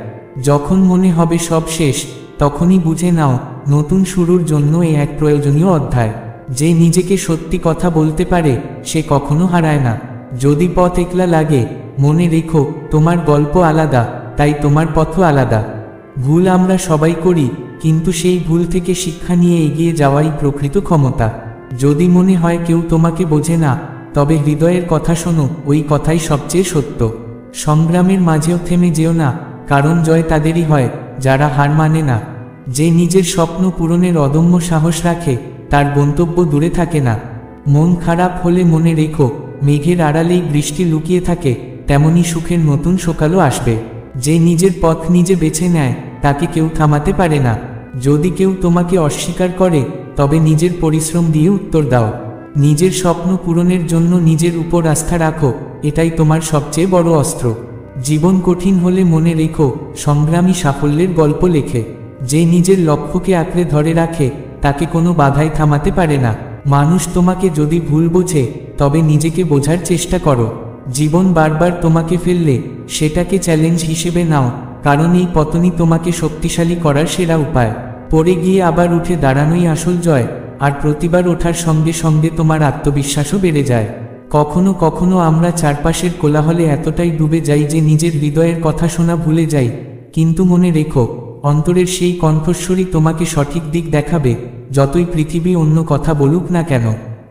Speaker 1: যখন মনে হবে সব শেষ, তখনই বুঝে নাও নতুন শুরুর জন্য এক প্রয়োজনীয় অধ্যায়। যে নিজেকে সত্যি কথা বলতে পারে সে কখনো হারায় না। যদি পথ একলা লাগে, মনে রেখো তোমার গল্প আলাদা, তাই তোমার পথও আলাদা। ভুল আমরা সবাই করি, কিন্তু সেই ভুল থেকে শিক্ষা নিয়ে এগিয়ে যাওয়াই প্রকৃত ক্ষমতা। যদি মনে হয় কেউ তোমাকে বোঝে না, তবে হৃদয়ের কথা শোনো, ওই কথাই সবচেয়ে সত্য। সংগ্রামের মাঝেও থেমে যেও না, কারণ জয় তাদেরই হয় যারা হার মানে না। যে নিজের স্বপ্ন পূরণের অদম্য সাহস রাখে, তার গন্তব্য দূরে থাকে না। মন খারাপ হলে মনে রেখো মেঘের আড়ালেই বৃষ্টি লুকিয়ে থাকে, তেমনি সুখের নতুন সকালও আসবে। যে নিজের পথ নিজে বেছে নেয়, তাকে কেউ থামাতে পারে না। যদি কেউ তোমাকে অস্বীকার করে, তবে নিজের পরিশ্রম দিয়ে উত্তর দাও। নিজের স্বপ্ন পূরণের জন্য নিজের উপর আস্থা রাখো, এটাই তোমার সবচেয়ে বড় অস্ত্র। জীবন কঠিন হলে মনে রেখো সংগ্রামী সাফল্যের গল্প লেখে। যে নিজের লক্ষ্যকে আঁকড়ে ধরে রাখে, তাকে কোনো বাধাই থামাতে পারে না। মানুষ তোমাকে যদি ভুল বোঝে, তবে নিজেকে বোঝার চেষ্টা করো। জীবন বারবার তোমাকে ফেললে সেটাকে চ্যালেঞ্জ হিসেবে নাও, কারণ এই পতনই তোমাকে শক্তিশালী করার সেরা উপায়। পড়ে গিয়ে আবার উঠে দাঁড়ানোই আসল জয়, আর প্রতিবার ওঠার সঙ্গে সঙ্গে তোমার আত্মবিশ্বাসও বেড়ে যায়। কখনো কখনো আমরা চারপাশের কোলাহলে এতটাই ডুবে যাই যে নিজের হৃদয়ের কথা শোনা ভুলে যাই, কিন্তু মনে রেখো অন্তরের সেই কণ্ঠস্বরই তোমাকে সঠিক দিক দেখাবে, যতই পৃথিবী অন্য কথা বলুক না কেন।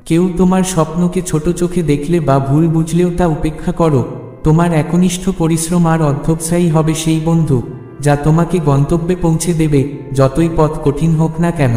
Speaker 1: কেউ তোমার স্বপ্নকে ছোট চোখে দেখলে বা ভুল বুঝলেও তা উপেক্ষা করো। তোমার একনিষ্ঠ পরিশ্রম আর অধ্যবসায়ী হবে সেই বন্ধু, যা তোমাকে গন্তব্যে পৌঁছে দেবে, যতই পথ কঠিন হোক না কেন।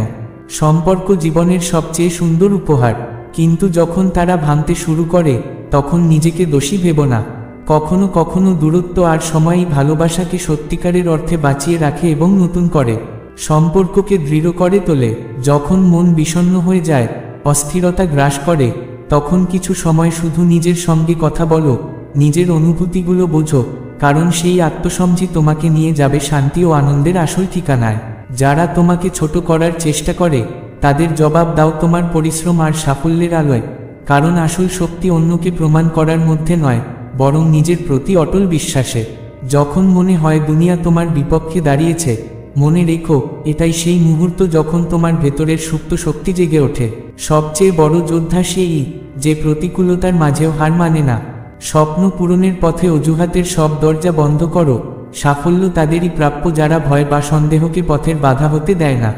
Speaker 1: সম্পর্ক জীবনের সবচেয়ে সুন্দর উপহার, কিন্তু যখন তারা ভাঙতে শুরু করে, তখন নিজেকে দোষী ভেবো না। কখনো কখনো দূরত্ব আর সময়ই ভালোবাসাকে সত্যিকারের অর্থে বাঁচিয়ে রাখে এবং নতুন করে। সম্পর্ককে দৃঢ় করে তোলে। যখন মন বিষণ্ণ হয়ে যায়, অস্থিরতা গ্রাস করে, তখন কিছু সময় শুধু নিজের সঙ্গে কথা বলো, নিজের অনুভূতিগুলো বোঝো, কারণ সেই আত্মসমঝি তোমাকে নিয়ে যাবে শান্তি ও আনন্দের আসল ঠিকানায়। যারা তোমাকে ছোট করার চেষ্টা করে, তাদের জবাব দাও তোমার পরিশ্রম আর সাফল্যের আলোয়, কারণ আসল শক্তি অন্যকে প্রমাণ করার মধ্যে নয়, বরং নিজের প্রতি অটল বিশ্বাসে। যখন মনে হয় দুনিয়া তোমার বিপক্ষে দাঁড়িয়েছে, মনে রেখো এটাই সেই মুহূর্ত যখন তোমার ভেতরের সুপ্ত শক্তি জেগে ওঠে। সবচেয়ে বড় যোদ্ধা সেই, যে প্রতিকূলতার মাঝেও হার মানে না। স্বপ্ন পূরণের পথে অজুহাতের সব দরজা বন্ধ করো। সাফল্য তাদেরই প্রাপ্য যারা ভয় বা সন্দেহকে পথের বাধা হতে দেয় না।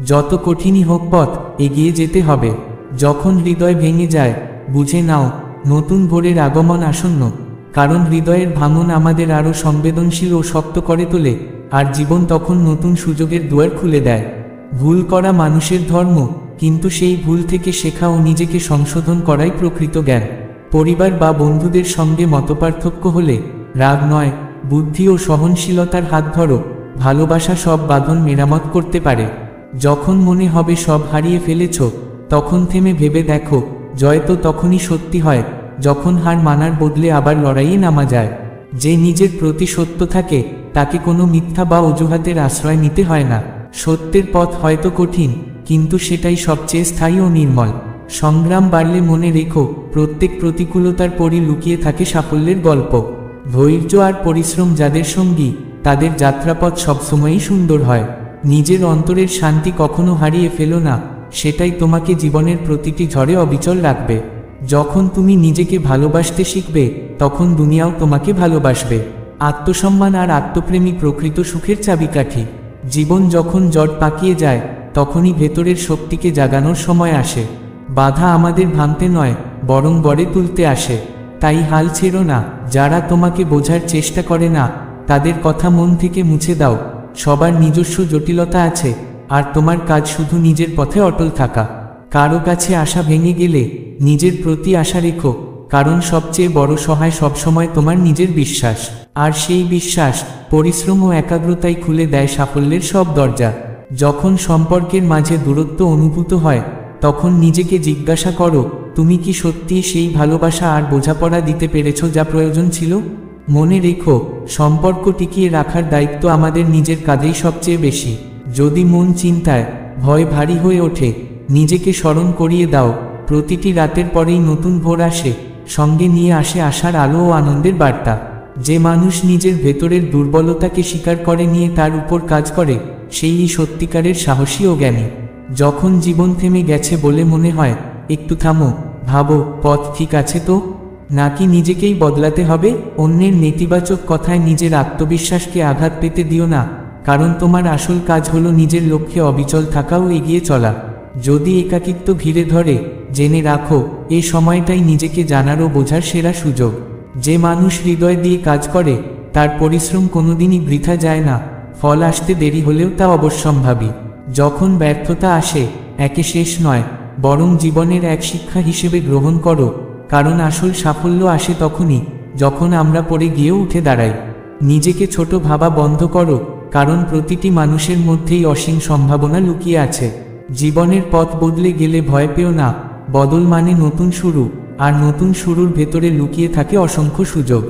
Speaker 1: যত কঠিনই হোক পথ, এগিয়ে যেতে হবে। যখন হৃদয় ভেঙে যায়, বুঝে নাও নতুন ভোরের আগমন আসন্ন, কারণ হৃদয়ের ভাঙন আমাদের আরও সংবেদনশীল ও শক্ত করে তোলে, আর জীবন তখন নতুন সুযোগের দুয়ার খুলে দেয়। ভুল করা মানুষের ধর্ম, কিন্তু সেই ভুল থেকে শেখা ও নিজেকে সংশোধন করাই প্রকৃত জ্ঞান। পরিবার বা বন্ধুদের সঙ্গে মতপার্থক্য হলে রাগ নয়, বুদ্ধি ও সহনশীলতার হাত ধরো। ভালোবাসা সব বাঁধন মেরামত করতে পারে। যখন মনে হবে সব হারিয়ে ফেলেছ, তখন থেমে ভেবে দেখো জয় তো তখনই সত্যি হয় যখন হার মানার বদলে আবার লড়াইয়ে নামা যায়। যে নিজের প্রতি সত্য থাকে, তাকে কোনো মিথ্যা বা অজুহাতের আশ্রয় নিতে হয় না। সত্যের পথ হয়তো কঠিন, কিন্তু সেটাই সবচেয়ে স্থায়ী ও নির্মল। সংগ্রাম বাড়লে মনে রেখো, প্রত্যেক প্রতিকূলতার পরই লুকিয়ে থাকে সাফল্যের গল্প। ধৈর্য আর পরিশ্রম যাদের সঙ্গী, তাদের যাত্রাপথ সবসময়ই সুন্দর হয়। নিজের অন্তরের শান্তি কখনো হারিয়ে ফেলো না, সেটাই তোমাকে জীবনের প্রতিটি ঝড়ে অবিচল রাখবে। যখন তুমি নিজেকে ভালোবাসতে শিখবে, তখন দুনিয়াও তোমাকে ভালোবাসবে। আত্মসম্মান আর আত্মপ্রেমী প্রকৃত সুখের চাবিকাঠি। জীবন যখন জট পাকিয়ে যায়, তখনই ভেতরের শক্তিকে জাগানোর সময় আসে। বাধা আমাদের ভাঙতে নয়, বরং গড়ে তুলতে আসে। তাই হাল ছেড়ো না। যারা তোমাকে বোঝার চেষ্টা করে না, তাদের কথা মন থেকে মুছে দাও। সবার নিজস্ব জটিলতা আছে, আর তোমার কাজ শুধু নিজের পথে অটল থাকা। কারো কাছে আশা ভেঙে গেলে নিজের প্রতি আশা রেখো, কারণ সবচেয়ে বড় সহায় সবসময় তোমার নিজের বিশ্বাস। আর সেই বিশ্বাস, পরিশ্রম ও একাগ্রতাই খুলে দেয় সাফল্যের সব দরজা। যখন সম্পর্কের মাঝে দূরত্ব অনুভূত হয়, তখন নিজেকে জিজ্ঞাসা করো, তুমি কি সত্যিই সেই ভালোবাসা আর বোঝাপড়া দিতে পেরেছ যা প্রয়োজন ছিল? মনে রেখো, সম্পর্ক টিকিয়ে রাখার দায়িত্ব আমাদের নিজের কাঁধেই সবচেয়ে বেশি। যদি মন চিন্তায়, ভয় ভারী হয়ে ওঠে, নিজেকে স্মরণ করিয়ে দাও, প্রতিটি রাতের পরেই নতুন ভোর আসে, সঙ্গে নিয়ে আসে আশার আলো ও আনন্দের বার্তা। যে মানুষ নিজের ভেতরের দুর্বলতাকে স্বীকার করে নিয়ে তার উপর কাজ করে, সেই সত্যিকারের সাহসী ও জ্ঞানী। যখন জীবন থেমে গেছে বলে মনে হয়, একটু থামো, ভাবো, পথ ঠিক আছে তো? নাকি নিজেকেই বদলাতে হবে? অন্যের নেতিবাচক কথায় নিজের আত্মবিশ্বাসকে আঘাত পেতে দিও না, কারণ তোমার আসল কাজ হলো নিজের লক্ষ্যে অবিচল থাকা ও এগিয়ে চলা। যদি একাকিত্ব ঘিরে ধরে, জেনে রাখো, এ সময়টাই নিজেকে জানার ও বোঝার সেরা সুযোগ। যে মানুষ হৃদয় দিয়ে কাজ করে, তার পরিশ্রম কোনোদিনই বৃথা যায় না। ফল আসতে দেরি হলেও তা অবশ্যম্ভাবী। যখন ব্যর্থতা আসে, একে শেষ নয়, বরং জীবনের এক শিক্ষা হিসেবে গ্রহণ করো, কারণ আসল সাফল্য আসে তখনই যখন আমরা পড়ে গিয়েও উঠে দাঁড়াই। নিজেকে ছোট ভাবা বন্ধ করো, কারণ প্রতিটি মানুষের মধ্যেই অসীম সম্ভাবনা লুকিয়ে আছে। জীবনের পথ বদলে গেলে ভয় পেও না, বদল মানে নতুন শুরু, আর নতুন শুরুর ভেতরে লুকিয়ে থাকে অসংখ্য সুযোগ।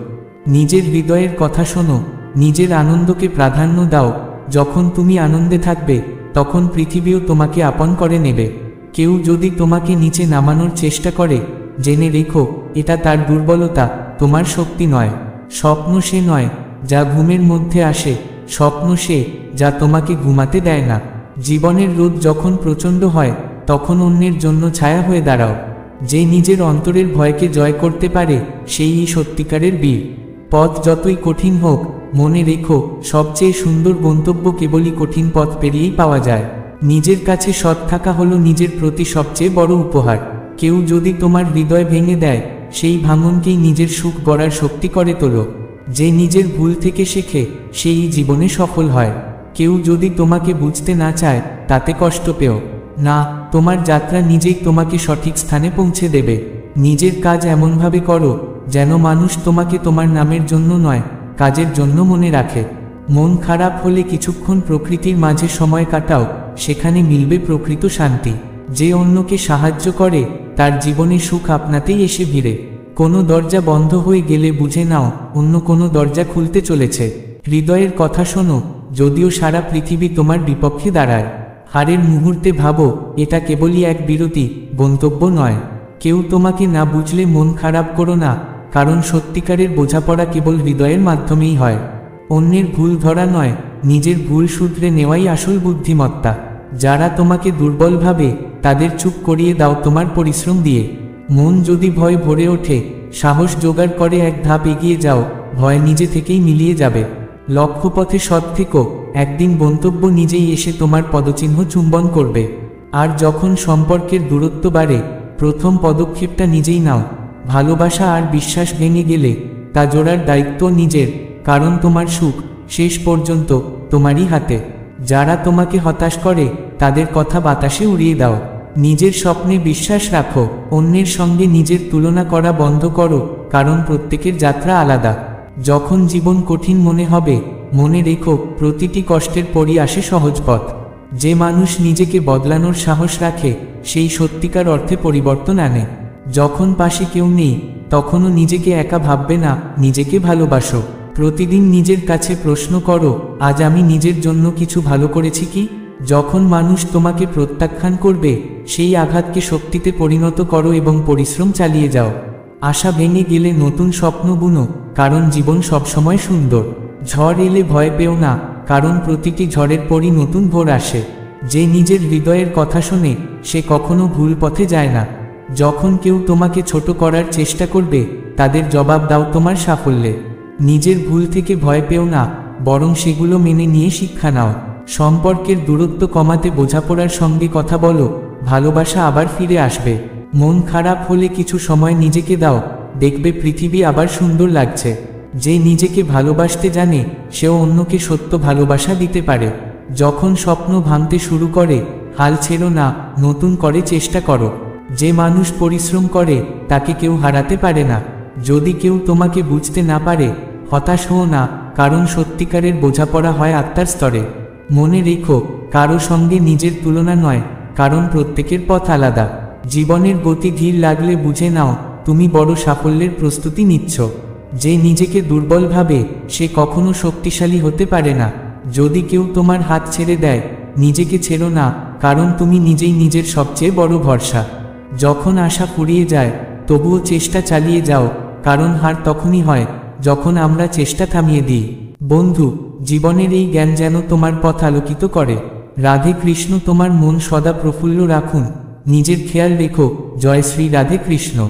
Speaker 1: নিজের হৃদয়ের কথা শোনো, নিজের আনন্দকে প্রাধান্য দাও। যখন তুমি আনন্দে থাকবে, তখন পৃথিবীও তোমাকে আপন করে নেবে। কেউ যদি তোমাকে নিচে নামানোর চেষ্টা করে, জেনে রেখো, এটা তার দুর্বলতা, তোমার শক্তি নয়। স্বপ্ন সে নয় যা ঘুমের মধ্যে আসে, স্বপ্ন সে যা তোমাকে ঘুমাতে দেয় না। জীবনের রোদ যখন প্রচণ্ড হয়, তখন অন্যের জন্য ছায়া হয়ে দাঁড়াও। যে নিজের অন্তরের ভয়কে জয় করতে পারে, সেই সত্যিকারের বীর। পথ যতই কঠিন হোক, মনে রেখো, সবচেয়ে সুন্দর গন্তব্য কেবলই কঠিন পথ পেরিয়েই পাওয়া যায়। নিজের কাছে সৎ থাকা হলো নিজের প্রতি সবচেয়ে বড় উপহার। কেউ যদি তোমার হৃদয় ভেঙে দেয়, সেই ভাঙনকেই নিজের সুখ গড়ার শক্তি করে তোলো। যে নিজের ভুল থেকে শেখে, সেই জীবনে সফল হয়। কেউ যদি তোমাকে বুঝতে না চায়, তাতে কষ্ট পেও না। তোমার যাত্রা নিজেই তোমাকে সঠিক স্থানে পৌঁছে দেবে। নিজের কাজ এমনভাবে করো, যেন মানুষ তোমাকে তোমার নামের জন্য নয়, কাজের জন্য মনে রাখে। মন খারাপ হলে কিছুক্ষণ প্রকৃতির মাঝে সময় কাটাও, সেখানে মিলবে প্রকৃত শান্তি। যে অন্যকে সাহায্য করে, তার জীবনে সুখ আপনাতেই এসে ভিড়ে। কোনো দরজা বন্ধ হয়ে গেলে বুঝে নাও, অন্য কোনো দরজা খুলতে চলেছে। হৃদয়ের কথা শোনো, যদিও সারা পৃথিবী তোমার বিপক্ষে দাঁড়ায়। হারের মুহূর্তে ভাবো, এটা কেবলই এক বিরতি, গন্তব্য নয়। কেউ তোমাকে না বুঝলে মন খারাপ করো না, কারণ সত্যিকারের বোঝাপড়া কেবল হৃদয়ের মাধ্যমেই হয়। অন্যের ভুল ধরা নয়, নিজের ভুল শুধরে নেওয়াই আসল বুদ্ধিমত্তা। যারা তোমাকে দুর্বল ভাবে, তাদের চুপ করিয়ে দাও তোমার পরিশ্রম দিয়ে। মন যদি ভয় ভরে ওঠে, সাহস জোগাড় করে এক ধাপ এগিয়ে যাও, ভয় নিজে থেকেই মিলিয়ে যাবে। লক্ষ্যপথে সৎ থেকো, একদিন গন্তব্য নিজেই এসে তোমার পদচিহ্ন চুম্বন করবে। আর যখন সম্পর্কের দূরত্ব বাড়ে, প্রথম পদক্ষেপটা নিজেই নাও। ভালোবাসা আর বিশ্বাস ভেঙে গেলে তা জোড়ার দায়িত্ব নিজের, কারণ তোমার সুখ শেষ পর্যন্ত তোমারই হাতে। যারা তোমাকে হতাশ করে, তাদের কথা বাতাসে উড়িয়ে দাও। নিজের স্বপ্নে বিশ্বাস রাখো, অন্যের সঙ্গে নিজের তুলনা করা বন্ধ করো, কারণ প্রত্যেকের যাত্রা আলাদা। যখন জীবন কঠিন মনে হবে, মনে রেখো, প্রতিটি কষ্টের পরই আসে সহজ পথ। যে মানুষ নিজেকে বদলানোর সাহস রাখে, সেই সত্যিকার অর্থে পরিবর্তন আনে। যখন পাশে কেউ নেই, তখনও নিজেকে একা ভাববে না, নিজেকে ভালোবাসো। প্রতিদিন নিজের কাছে প্রশ্ন করো, আজ আমি নিজের জন্য কিছু ভালো করেছি কি? যখন মানুষ তোমাকে প্রত্যাখ্যান করবে, সেই আঘাতকে শক্তিতে পরিণত করো এবং পরিশ্রম চালিয়ে যাও। আশা ভেঙে গেলে নতুন স্বপ্ন বুনো, কারণ জীবন সবসময় সুন্দর। ঝড় এলে ভয় পেও না, কারণ প্রতিটি ঝড়ের পরই নতুন ভোর আসে। যে নিজের হৃদয়ের কথা শোনে, সে কখনো ভুল পথে যায় না। যখন কেউ তোমাকে ছোট করার চেষ্টা করবে, তাদের জবাব দাও তোমার সাফল্যে। নিজের ভুল থেকে ভয় পেও না, বরং সেগুলো মেনে নিয়ে শিক্ষা নাও। সম্পর্কের দূরত্ব কমাতে বোঝাপড়ার সঙ্গে কথা বলো, ভালোবাসা আবার ফিরে আসবে। মন খারাপ হলে কিছু সময় নিজেকে দাও, দেখবে পৃথিবী আবার সুন্দর লাগছে। যে নিজেকে ভালোবাসতে জানে, সেও অন্যকে সত্য ভালোবাসা দিতে পারে। যখন স্বপ্ন ভাঙতে শুরু করে, হাল ছেড়ো না, নতুন করে চেষ্টা করো। যে মানুষ পরিশ্রম করে, তাকে কেউ হারাতে পারে না। যদি কেউ তোমাকে বুঝতে না পারে, হতাশ হও না, কারণ সত্যিকারের বোঝাপড়া হয় আত্মার স্তরে। মনে রেখো, কারো সঙ্গে নিজের তুলনা নয়, কারণ প্রত্যেকের পথ আলাদা। জীবনের গতি ধীর লাগলে বুঝে নাও, তুমি বড় সাফল্যের প্রস্তুতি নিচ্ছ। যে নিজেকে দুর্বল ভাবে, সে কখনো শক্তিশালী হতে পারে না। যদি কেউ তোমার হাত ছেড়ে দেয়, নিজেকে ছেড়ো না, কারণ তুমি নিজেই নিজের সবচেয়ে বড় ভরসা। যখন আশা ফুরিয়ে যায়, তবুও চেষ্টা চালিয়ে যাও, কারণ হার তখনই হয় যখন আমরা চেষ্টা থামিয়ে দিই। বন্ধু, জীবনের এই জ্ঞান যেন তোমার পথ আলোকিত করে। রাধে কৃষ্ণ। তোমার মন সদা প্রফুল্ল রাখুন। নিজের খেয়াল রেখো। জয় শ্রী রাধে কৃষ্ণ।